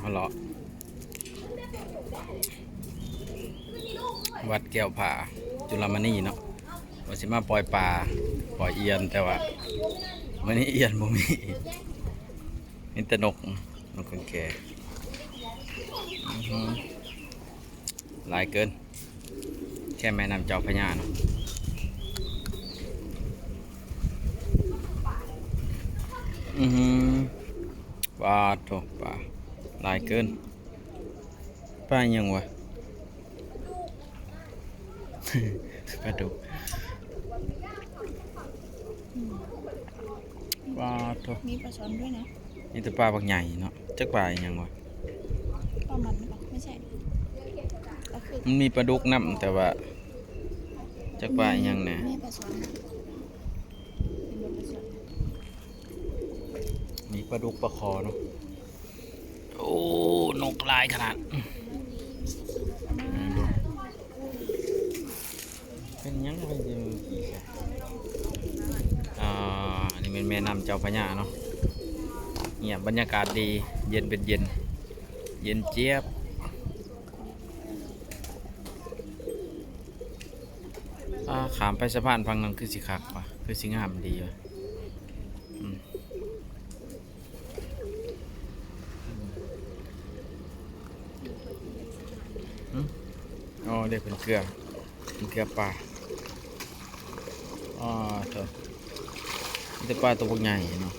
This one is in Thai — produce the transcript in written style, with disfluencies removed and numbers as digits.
เอาเลาะวัดแก้วผาจุฬามณีเนาะว่าสิมาปล่อยปลาปล่อยเอียนแต่ว่ามื้อนี้เอียนบ่มีมีแต่นกคนแก่หลายเกินแค่แม่น้ำเจ้าพระยาเนาะปลาโถปลาหลายเกินปลายังวะ ปลาดุกปลาโถ มีปลาช่อนด้วยนะ นี่แต่ปลาบางใหญ่เนาะจักปลาอีหยังวะ ปลามันหรือเปล่าไม่ใช่ก็คือ มันมีปลาดุกน้ำแต่ว่าจักปลาอีหยังเนี่ย แม่ปลาช่อนนะเป็นปลาช่อน มีปลาดุกปลาคอเนาะโอ้นกลายขนาดเป็นหยังไงจะมีกี่แค่นี่เป็นแม่น้ำเจ้าพระยาเนาะเงียบบรรยากาศดีเย็นเป็นเย็นเย็นเจี๊ยบขามไปสะพานพังนังคือสิคักว่ะคือสิงามดีว่ะอ๋อเด็กเป็นเกลือปลาเถอะนี่แต่ปลาตัวใหญ่เนาะ